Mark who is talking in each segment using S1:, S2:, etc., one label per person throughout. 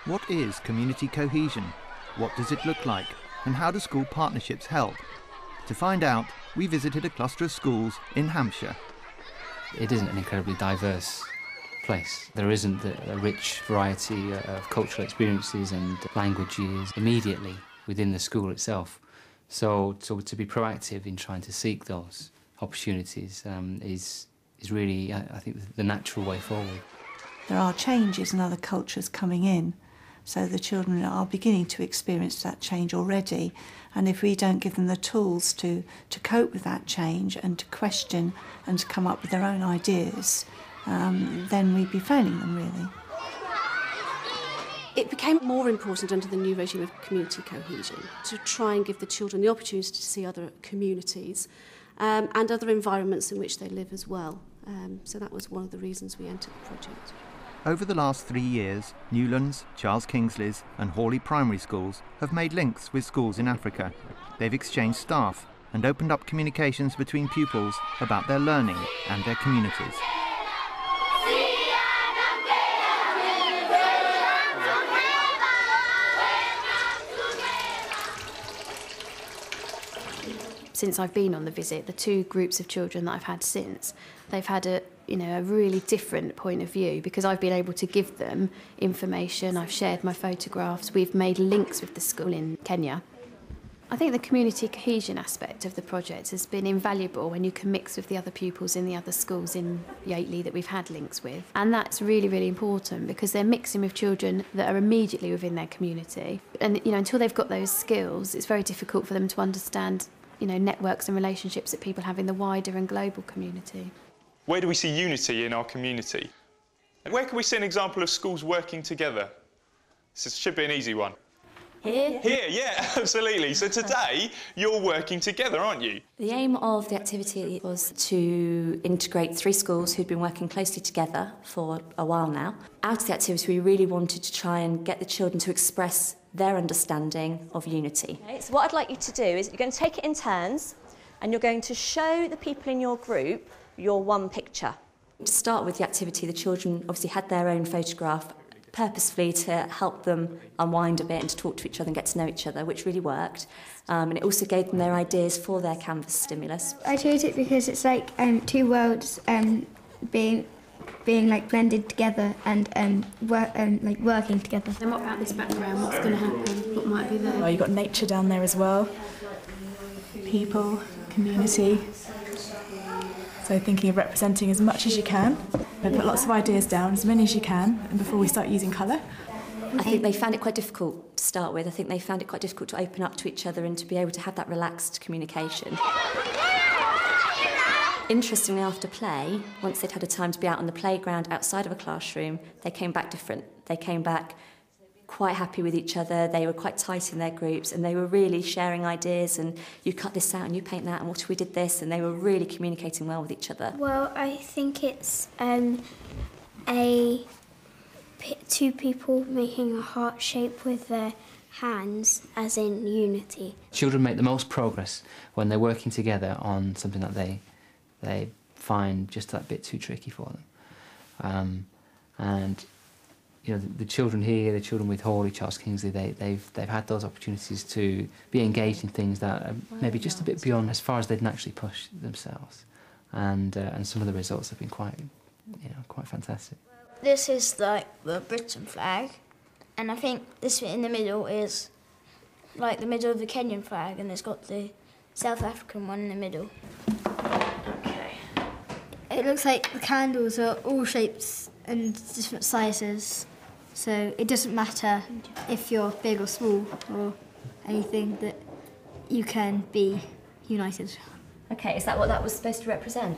S1: What is community cohesion? What does it look like? And how do school partnerships help? To find out, we visited a cluster of schools in Hampshire.
S2: It isn't an incredibly diverse place. There isn't a rich variety of cultural experiences and languages immediately within the school itself. So to be proactive in trying to seek those opportunities is really, I think, the natural way forward.
S3: There are changes in other cultures coming in, so the children are beginning to experience that change already. And if we don't give them the tools to cope with that change and to question and to come up with their own ideas, then we'd be failing them, really.
S4: It became more important under the new regime of community cohesion to try and give the children the opportunity to see other communities and other environments in which they live as well. So that was one of the reasons we entered the project.
S1: Over the last 3 years, Newlands, Charles Kingsley's and Hawley Primary Schools have made links with schools in Africa. They've exchanged staff and opened up communications between pupils about their learning and their communities.
S5: Since I've been on the visit, the two groups of children that I've had since, they've had a really different point of view because I've been able to give them information, I've shared my photographs, we've made links with the school in Kenya. I think the community cohesion aspect of the project has been invaluable when you can mix with the other pupils in the other schools in Yateley that we've had links with. And that's really, really important because they're mixing with children that are immediately within their community. And until they've got those skills, it's very difficult for them to understand networks and relationships that people have in the wider and global community.
S6: Where do we see unity in our community? And where can we see an example of schools working together? This should be an easy one.
S5: Here?
S6: Here, yeah, absolutely. So today, you're working together, aren't you?
S7: The aim of the activity was to integrate 3 schools who'd been working closely together for a while now. Out of the activity, we really wanted to try and get the children to express their understanding of unity.
S8: Okay, so what I'd like you to do is you're going to take it in turns and you're going to show the people in your group your one picture.
S7: To start with the activity, the children obviously had their own photograph purposefully to help them unwind a bit and to talk to each other and get to know each other, which really worked. And it also gave them their ideas for their canvas stimulus.
S9: I chose it because it's like two worlds being like blended together and working together.
S5: And what about this background? What's going to happen? What might be there?
S10: Well, you've got nature down there as well, people, community. So thinking of representing as much as you can. And put lots of ideas down, as many as you can, and before we start using colour.
S7: I think they found it quite difficult to start with. I think they found it quite difficult to open up to each other and to be able to have that relaxed communication. Interestingly, after play, once they'd had a time to be out on the playground outside of a classroom, they came back different. They came back quite happy with each other, they were quite tight in their groups, and they were really sharing ideas, and you cut this out and you paint that, and what if we did this, and they were really communicating well with each other.
S9: Well, I think it's two people making a heart shape with their hands, as in unity.
S2: Children make the most progress when they're working together on something that they find just that bit too tricky for them. And the children here, the children with Hawley, Charles Kingsley, they've had those opportunities to be engaged in things that are maybe just a bit beyond as far as they'd naturally push themselves, and some of the results have been quite fantastic.
S9: This is like the Britain flag, and I think this bit in the middle is like the middle of the Kenyan flag, and it's got the South African one in the middle. Okay. It looks like the candles are all shapes and different sizes. So it doesn't matter if you're big or small or anything, that you can be united.
S8: Okay, is that what that was supposed to represent,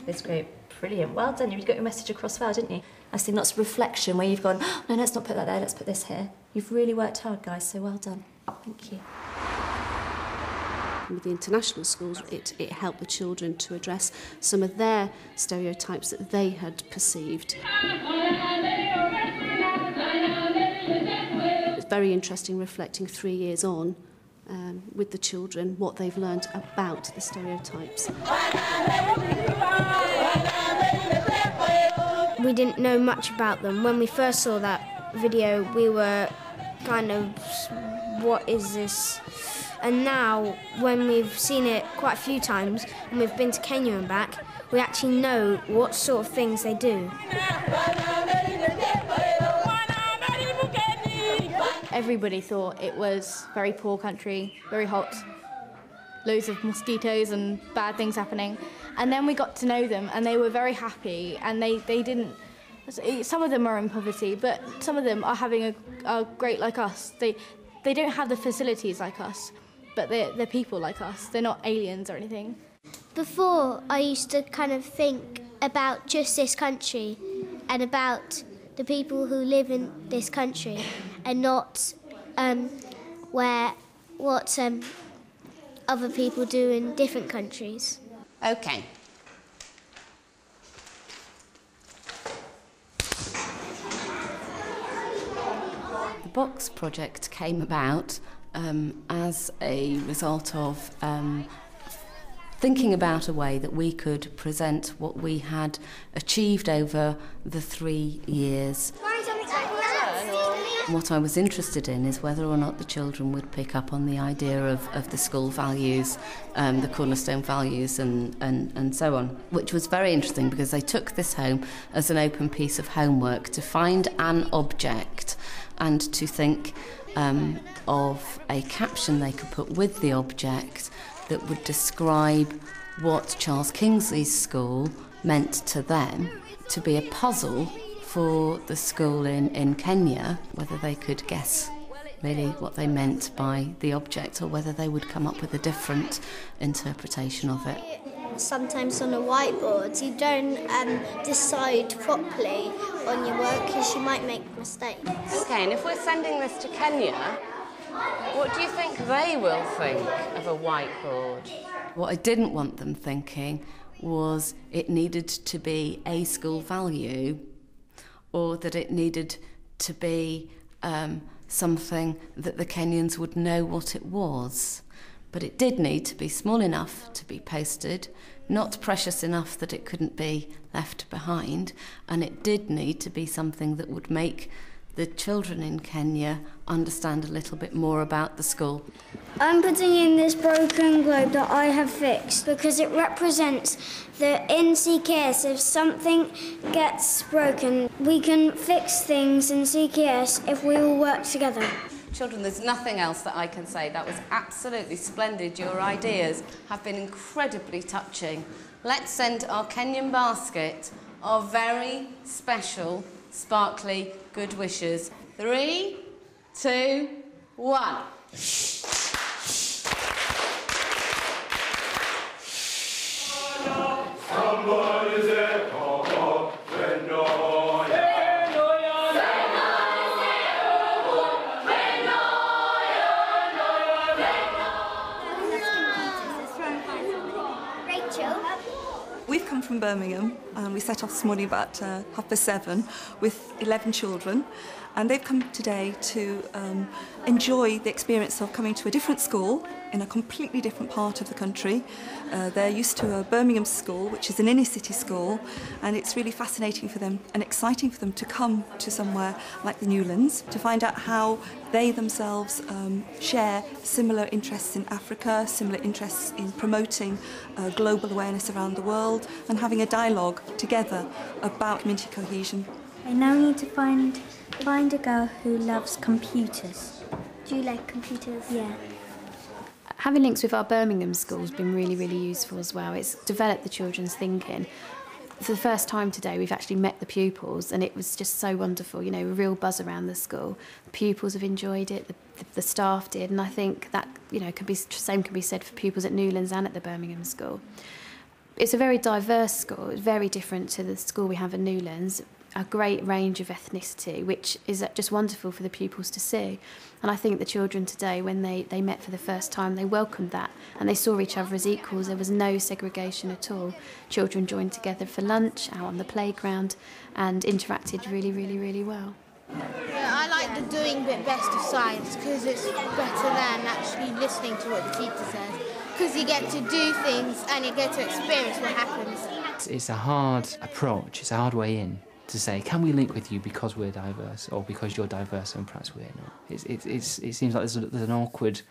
S8: this group? Brilliant, well done, you got your message across well, didn't you?
S7: I've seen lots of reflection where you've gone, oh, no, let's not put that there, let's put this here. You've really worked hard, guys, so well done. Thank you.
S4: With the international schools, it helped the children to address some of their stereotypes that they had perceived. It's very interesting reflecting 3 years on with the children what they've learned about the stereotypes.
S9: We didn't know much about them. When we first saw that video, we were kind of, what is this? And now, when we've seen it quite a few times, and we've been to Kenya and back, we actually know what sort of things they do.
S11: Everybody thought it was very poor country, very hot, loads of mosquitoes and bad things happening. And then we got to know them, and they were very happy, and they didn't... Some of them are in poverty, but some of them are having a great like us. They don't have the facilities like us, but they're people like us. They're not aliens or anything.
S12: Before, I used to kind of think about just this country and about the people who live in this country, and not what other people do in different countries.
S13: OK. The box project came about as a result of thinking about a way that we could present what we had achieved over the 3 years. What I was interested in is whether or not the children would pick up on the idea of the school values, the cornerstone values and so on, which was very interesting because they took this home as an open piece of homework to find an object and to think of a caption they could put with the object that would describe what Charles Kingsley's school meant to them, to be a puzzle for the school in Kenya, whether they could guess really what they meant by the object or whether they would come up with a different interpretation of it.
S12: Sometimes on a whiteboard you don't decide properly on your work because you might make mistakes.
S13: OK, and if we're sending this to Kenya, what do you think they will think of a whiteboard? What I didn't want them thinking was it needed to be a school value, or that it needed to be something that the Kenyans would know what it was. But it did need to be small enough to be posted, not precious enough that it couldn't be left behind, and it did need to be something that would make the children in Kenya understand a little bit more about the school.
S12: I'm putting in this broken globe that I have fixed because it represents that in CKS, if something gets broken, we can fix things in CKS if we all work together.
S13: Children, there's nothing else that I can say. That was absolutely splendid. Your ideas have been incredibly touching. Let's send our Kenyan basket our very special, sparkly good wishes. 3, 2, 1.
S14: We've come from Birmingham and we set off this morning about 7:30 with 11 children, and they've come today to enjoy the experience of coming to a different school in a completely different part of the country. They're used to a Birmingham school, which is an inner city school, and it's really fascinating for them and exciting for them to come to somewhere like the Newlands to find out how they themselves share similar interests in Africa, similar interests in promoting global awareness around the world and having a dialogue together about community cohesion.
S12: I now need to find a girl who loves computers. Do you like computers? Yeah.
S5: Having links with our Birmingham school has been really, really useful as well. It's developed the children's thinking. For the first time today, we've actually met the pupils, and it was just so wonderful, you know, a real buzz around the school. The pupils have enjoyed it, the staff did, and I think that, you know, same can be said for pupils at Newlands and at the Birmingham school. It's a very diverse school. It's very different to the school we have at Newlands. A great range of ethnicity, which is just wonderful for the pupils to see. And I think the children today, when they met for the first time, they welcomed that and they saw each other as equals. There was no segregation at all. Children joined together for lunch, out on the playground, and interacted really, really, really well.
S15: Yeah, I like the doing bit best of science because it's better than actually listening to what the teacher says. Because you get to do things and you get to experience what happens.
S2: It's a hard approach, it's a hard way in. to say, can we link with you because we're diverse, or because you're diverse and perhaps we're not? It seems like there's an awkward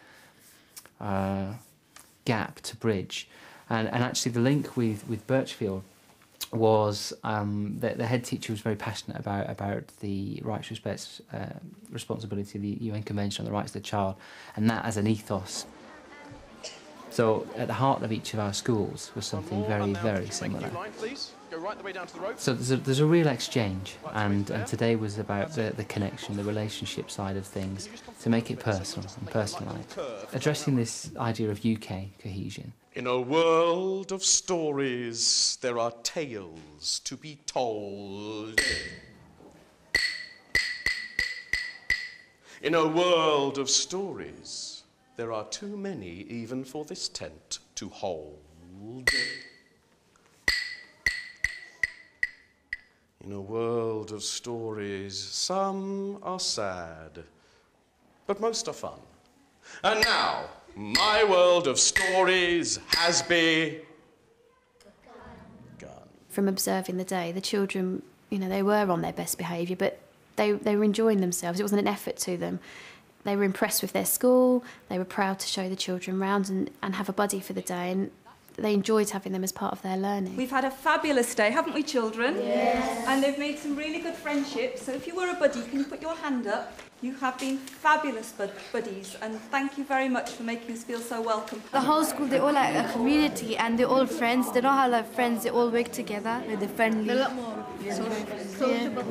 S2: gap to bridge, and actually the link with Birchfield was the head teacher was very passionate about the rights, respect, responsibility of the UN Convention on the Rights of the Child, and that as an ethos. So at the heart of each of our schools was something very, very similar. So there's a real exchange, and today was about the connection, the relationship side of things, to make it personal and personalised. Addressing this idea of UK cohesion.
S16: In a world of stories, there are tales to be told. In a world of stories, there are too many even for this tent to hold. In a world of stories, some are sad, but most are fun. And now, my world of stories has begun.
S5: From observing the day, the children, you know, they were on their best behaviour, but they were enjoying themselves. It wasn't an effort to them. They were impressed with their school, they were proud to show the children around and have a buddy for the day, and they enjoyed having them as part of their learning.
S14: We've had a fabulous day, haven't we, children?
S5: Yes.
S14: And they've made some really good friendships. So if you were a buddy, can you put your hand up? You have been fabulous buddies, and thank you very much for making us feel so welcome.
S17: The whole school, they're all like a community, and they're all friends. They don't have like friends, they all work together. They're friendly.
S15: They're a lot more sociable.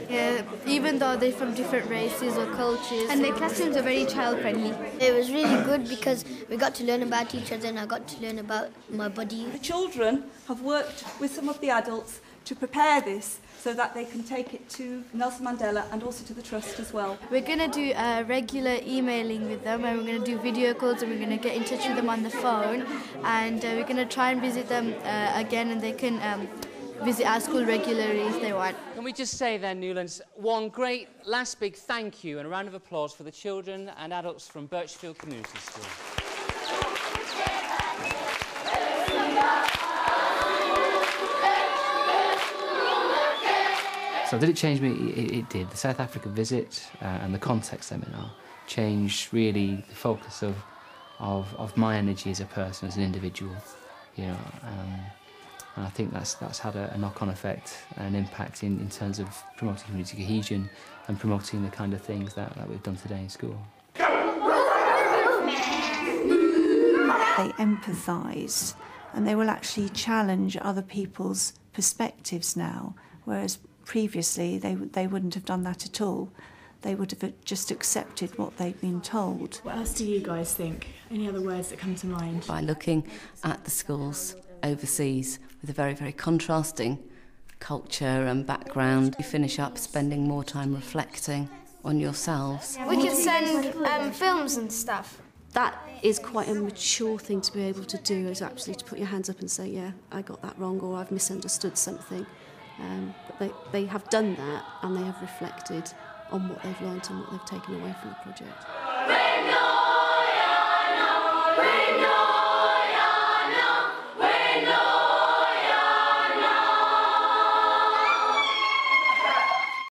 S17: Yeah, even though they're from different races or cultures.
S15: And their classrooms are very child-friendly.
S9: It was really good because we got to learn about each other and I got to learn about my buddy.
S14: The children have worked with some of the adults to prepare this so that they can take it to Nelson Mandela and also to the Trust as well.
S17: We're going to do regular emailing with them, and we're going to do video calls, and we're going to get in touch with them on the phone, and we're going to try and visit them again, and they can visit our school regularly if they want.
S18: Can we just say then, Newlands, one great last big thank you and a round of applause for the children and adults from Birchfield Community School.
S2: So did it change me? It did. The South Africa visit and the context seminar changed really the focus of my energy as a person, as an individual, you know. And I think that's had a knock-on effect and an impact in terms of promoting community cohesion and promoting the kind of things that we've done today in school.
S3: They empathise, and they will actually challenge other people's perspectives now, whereas previously they wouldn't have done that at all. They would have just accepted what they'd been told.
S10: What else do you guys think? Any other words that come to mind?
S13: By looking at the schools overseas with a very, very contrasting culture and background, you finish up spending more time reflecting on yourselves.
S15: We can send films and stuff.
S4: That is quite a mature thing to be able to do, is actually to put your hands up and say, yeah, I got that wrong, or I've misunderstood something. But they have done that, and they have reflected on what they've learnt and what they've taken away from the project.